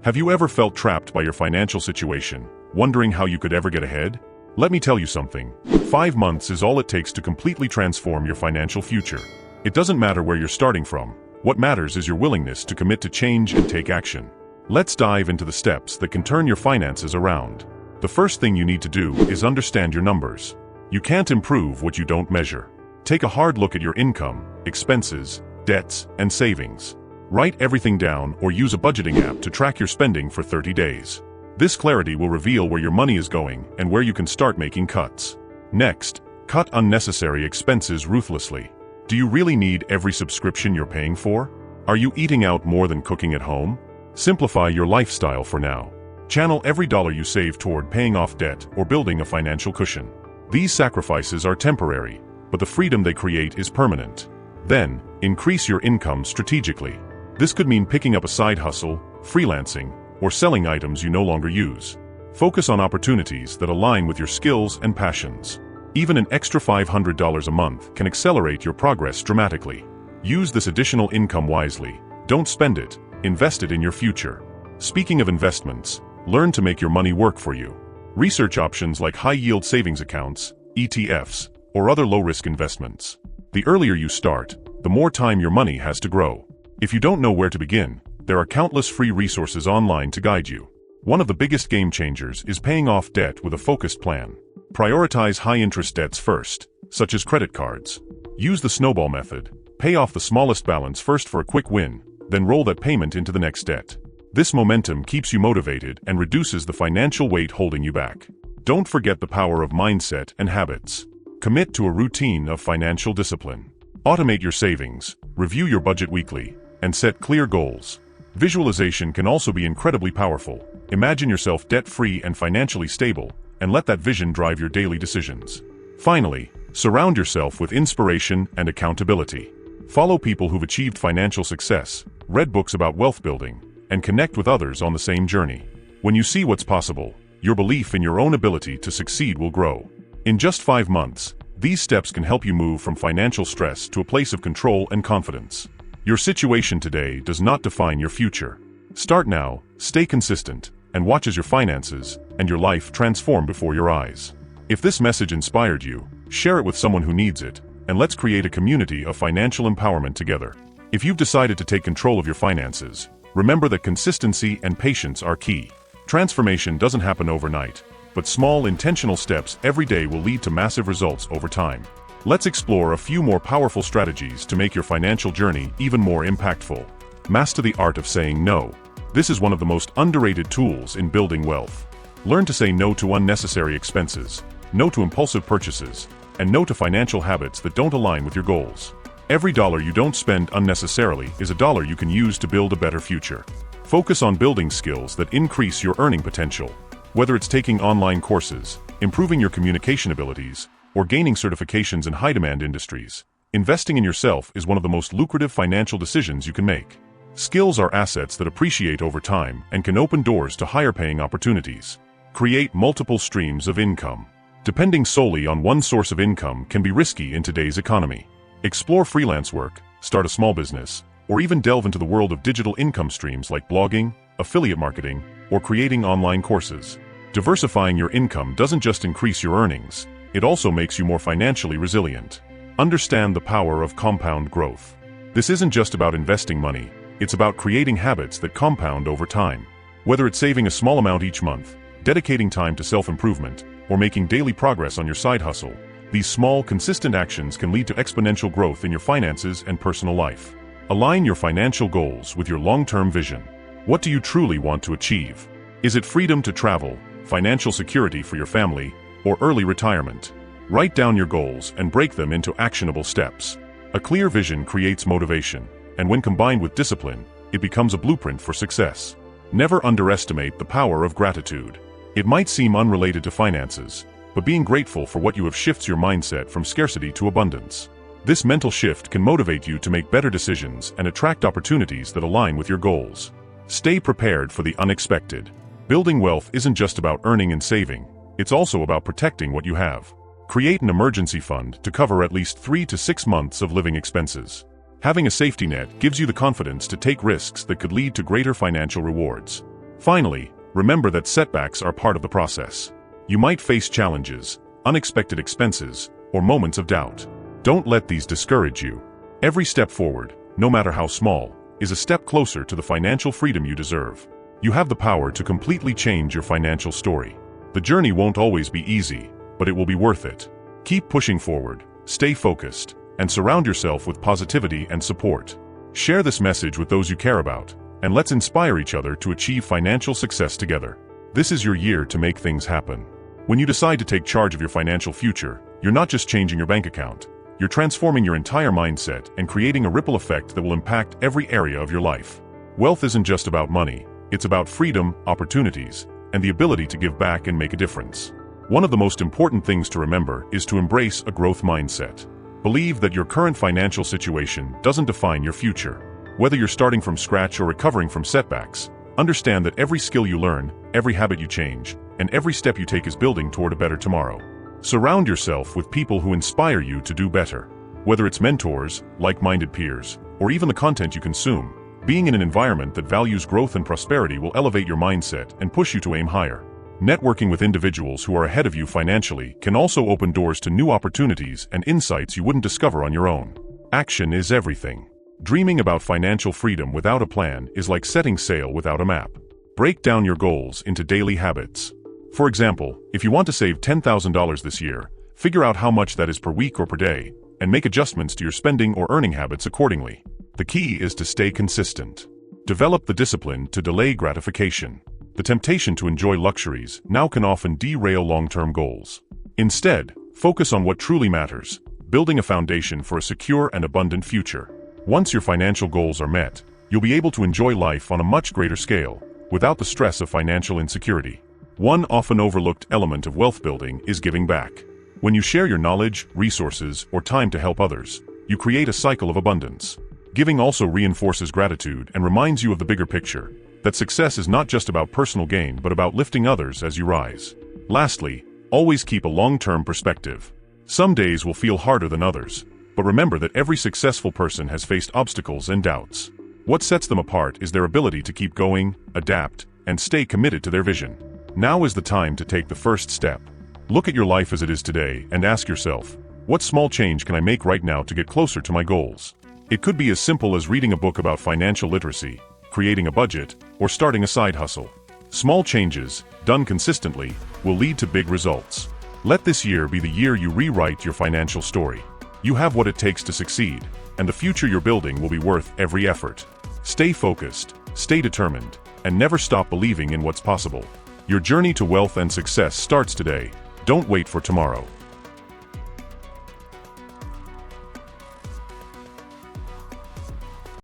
Have you ever felt trapped by your financial situation, wondering how you could ever get ahead? Let me tell you something. 5 months is all it takes to completely transform your financial future. It doesn't matter where you're starting from. What matters is your willingness to commit to change and take action. Let's dive into the steps that can turn your finances around. The first thing you need to do is understand your numbers. You can't improve what you don't measure. Take a hard look at your income, expenses, debts, and savings. Write everything down or use a budgeting app to track your spending for 30 days. This clarity will reveal where your money is going and where you can start making cuts. Next, cut unnecessary expenses ruthlessly. Do you really need every subscription you're paying for? Are you eating out more than cooking at home? Simplify your lifestyle for now. Channel every dollar you save toward paying off debt or building a financial cushion. These sacrifices are temporary, but the freedom they create is permanent. Then, increase your income strategically. This could mean picking up a side hustle, freelancing, or selling items you no longer use. Focus on opportunities that align with your skills and passions. Even an extra $500 a month can accelerate your progress dramatically. Use this additional income wisely. Don't spend it, invest it in your future. Speaking of investments, learn to make your money work for you. Research options like high-yield savings accounts, ETFs, or other low-risk investments. The earlier you start, the more time your money has to grow. If you don't know where to begin, there are countless free resources online to guide you. One of the biggest game changers is paying off debt with a focused plan. Prioritize high-interest debts first, such as credit cards. Use the snowball method. Pay off the smallest balance first for a quick win, then roll that payment into the next debt. This momentum keeps you motivated and reduces the financial weight holding you back. Don't forget the power of mindset and habits. Commit to a routine of financial discipline. Automate your savings, review your budget weekly, and set clear goals. Visualization can also be incredibly powerful. Imagine yourself debt-free and financially stable, and let that vision drive your daily decisions. Finally, surround yourself with inspiration and accountability. Follow people who've achieved financial success, read books about wealth building, and connect with others on the same journey. When you see what's possible, your belief in your own ability to succeed will grow. In just 5 months, these steps can help you move from financial stress to a place of control and confidence. Your situation today does not define your future. Start now, stay consistent, and watch as your finances and your life transform before your eyes. If this message inspired you, share it with someone who needs it, and let's create a community of financial empowerment together. If you've decided to take control of your finances, remember that consistency and patience are key. Transformation doesn't happen overnight, but small intentional steps every day will lead to massive results over time. Let's explore a few more powerful strategies to make your financial journey even more impactful. Master the art of saying no. This is one of the most underrated tools in building wealth. Learn to say no to unnecessary expenses, no to impulsive purchases, and no to financial habits that don't align with your goals. Every dollar you don't spend unnecessarily is a dollar you can use to build a better future. Focus on building skills that increase your earning potential. Whether it's taking online courses, improving your communication abilities, or gaining certifications in high-demand industries, investing in yourself is one of the most lucrative financial decisions you can make. Skills are assets that appreciate over time and can open doors to higher-paying opportunities. Create multiple streams of income. Depending solely on one source of income can be risky in today's economy. Explore freelance work, start a small business, or even delve into the world of digital income streams like blogging, affiliate marketing, or creating online courses. Diversifying your income doesn't just increase your earnings, it also makes you more financially resilient. Understand the power of compound growth. This isn't just about investing money, it's about creating habits that compound over time. Whether it's saving a small amount each month, dedicating time to self-improvement, or making daily progress on your side hustle, these small, consistent actions can lead to exponential growth in your finances and personal life. Align your financial goals with your long-term vision. What do you truly want to achieve? Is it freedom to travel, financial security for your family, or early retirement? Write down your goals and break them into actionable steps. A clear vision creates motivation, and when combined with discipline, it becomes a blueprint for success. Never underestimate the power of gratitude. It might seem unrelated to finances, but being grateful for what you have shifts your mindset from scarcity to abundance. This mental shift can motivate you to make better decisions and attract opportunities that align with your goals. Stay prepared for the unexpected. Building wealth isn't just about earning and saving, it's also about protecting what you have. Create an emergency fund to cover at least 3 to 6 months of living expenses. Having a safety net gives you the confidence to take risks that could lead to greater financial rewards. Finally, remember that setbacks are part of the process. You might face challenges, unexpected expenses, or moments of doubt. Don't let these discourage you. Every step forward, no matter how small, is a step closer to the financial freedom you deserve. You have the power to completely change your financial story. The journey won't always be easy, but it will be worth it. Keep pushing forward, stay focused, and surround yourself with positivity and support. Share this message with those you care about, and let's inspire each other to achieve financial success together. This is your year to make things happen. When you decide to take charge of your financial future, you're not just changing your bank account. You're transforming your entire mindset and creating a ripple effect that will impact every area of your life. Wealth isn't just about money, it's about freedom, opportunities, and the ability to give back and make a difference. One of the most important things to remember is to embrace a growth mindset. Believe that your current financial situation doesn't define your future. Whether you're starting from scratch or recovering from setbacks, understand that every skill you learn, every habit you change, and every step you take is building toward a better tomorrow. Surround yourself with people who inspire you to do better. Whether it's mentors, like-minded peers, or even the content you consume, being in an environment that values growth and prosperity will elevate your mindset and push you to aim higher. Networking with individuals who are ahead of you financially can also open doors to new opportunities and insights you wouldn't discover on your own. Action is everything. Dreaming about financial freedom without a plan is like setting sail without a map. Break down your goals into daily habits. For example, if you want to save $10,000 this year, figure out how much that is per week or per day, and make adjustments to your spending or earning habits accordingly. The key is to stay consistent. Develop the discipline to delay gratification. The temptation to enjoy luxuries now can often derail long-term goals. Instead, focus on what truly matters, building a foundation for a secure and abundant future. Once your financial goals are met, you'll be able to enjoy life on a much greater scale, without the stress of financial insecurity. One often overlooked element of wealth building is giving back. When you share your knowledge, resources, or time to help others, you create a cycle of abundance. Giving also reinforces gratitude and reminds you of the bigger picture, that success is not just about personal gain but about lifting others as you rise. Lastly, always keep a long-term perspective. Some days will feel harder than others, but remember that every successful person has faced obstacles and doubts. What sets them apart is their ability to keep going, adapt, and stay committed to their vision. Now is the time to take the first step. Look at your life as it is today and ask yourself, what small change can I make right now to get closer to my goals? It could be as simple as reading a book about financial literacy, creating a budget, or starting a side hustle. Small changes, done consistently, will lead to big results. Let this year be the year you rewrite your financial story. You have what it takes to succeed, and the future you're building will be worth every effort. Stay focused, stay determined, and never stop believing in what's possible. Your journey to wealth and success starts today. Don't wait for tomorrow.